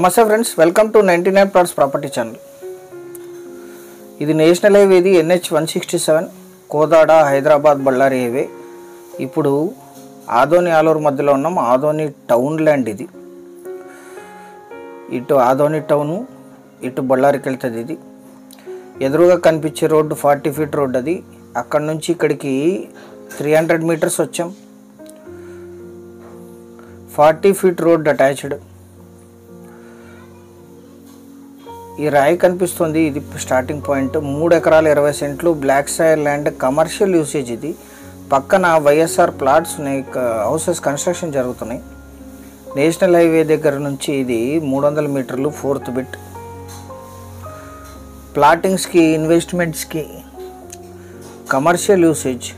నమస్తే friends, welcome to 99 plots property channel. ఇది national highway, ఇది NH 167 కోదాడ హైదరాబాద్ బళ్ళారి హైవే. ఇప్పుడు ఆదోని ఆలూరు మధ్యలో ఉన్నాం. ఆదోని టౌన్ ల్యాండ్ ఇది. ఇటు ఆదోని టౌను, ఇటు బళ్ళారికి వెళ్తుంది. ఇది ఎదురుగా కనిపించే రోడ్డు 40 ఫీట్ రోడ్డు. అది అక్కడ నుంచి ఇక్కడికి 300 మీటర్స్ వచ్చాం. 40 ఫీట్ రోడ్ అటాచ్డ్. ఈ రాయి కనిపిస్తుంది, ఇది స్టార్టింగ్ పాయింట్. 3 ఎకరాల 20 సెంట్లు black soil land, commercial usage. ఇది పక్కన వైఎస్ఆర్ ప్లాట్స్ ఉన్నాయి, హౌసెస్ కన్స్ట్రక్షన్ జరుగుతున్నాయి. నేషనల్ హైవే దగ్గర నుంచి ఇది 300 మీటర్లు, 4th బిట్. ప్లాటింగ్స్కి, ఇన్వెస్ట్మెంట్స్కి, కమర్షియల్ యూసేజ్,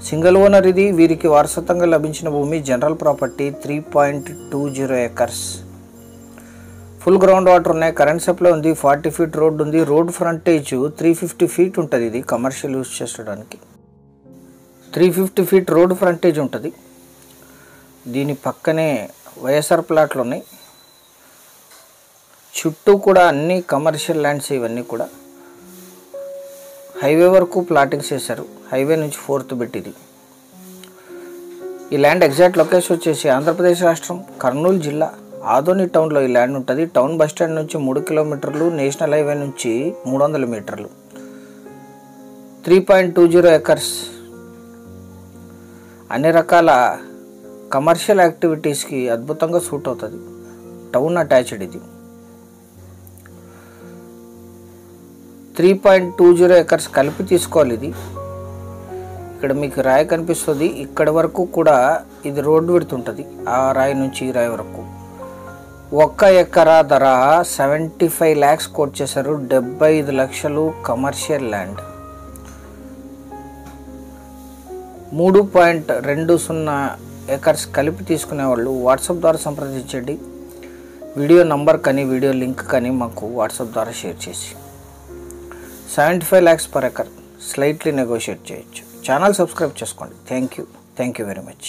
సింగిల్ ఓనర్. ఇది వీరికి వారసత్వంగా లభించిన భూమి, general property, 3.20 acres. Full ground water ఉన్నాయి, కరెంట్ సప్లై ఉంది, 40 ఫీట్ రోడ్ ఉంది. రోడ్ ఫ్రంటేజ్ 350 ఫీట్ ఉంటుంది. ఇది కమర్షియల్ యూజ్ చేసుకోవడానికి 350 ఫీట్ రోడ్ ఫ్రంటేజ్ ఉంటుంది. దీని పక్కనే వైఎస్ఆర్ ప్లాట్లు ఉన్నాయి. చుట్టూ కూడా అన్ని కమర్షియల్ ల్యాండ్స్. ఇవన్నీ కూడా హైవే వరకు ప్లాటింగ్స్ చేశారు. హైవే నుంచి 4th బిట్. ఇది ఈ ల్యాండ్ ఎగ్జాక్ట్ లొకేషన్ వచ్చేసి ఆంధ్రప్రదేశ్ రాష్ట్రం, కర్నూలు జిల్లా, ఆదోని టౌన్లో ఈ ల్యాండ్ ఉంటుంది. టౌన్ బస్ స్టాండ్ నుంచి 3 కిలోమీటర్లు, నేషనల్ హైవే నుంచి 300 మీటర్లు. 3.20 ఎకర్స్. అన్ని రకాల కమర్షియల్ యాక్టివిటీస్కి అద్భుతంగా సూట్ అవుతుంది. Town attached. ఇది 3.20 ఎకర్స్ కలిపి తీసుకోవాలి. ఇది ఇక్కడ మీకు రాయి కనిపిస్తుంది. ఇక్కడ వరకు కూడా ఇది రోడ్డు విడుతుంటుంది. ఆ రాయి నుంచి ఈ రాయి వరకు 1 ఎకరా ధర 75 lakhs కోట్ చేశారు. 75 లక్షలు కమర్షియల్ ల్యాండ్. 3.20 ఎకర్స్ కలిపి తీసుకునేవాళ్ళు వాట్సాప్ ద్వారా సంప్రదించండి. వీడియో నంబర్ కానీ వీడియో లింక్ కానీ మాకు వాట్సాప్ ద్వారా షేర్ చేసి 75 lakhs per acre slightly negotiate చేయొచ్చు. ఛానల్ సబ్స్క్రైబ్ చేసుకోండి. Thank you very much.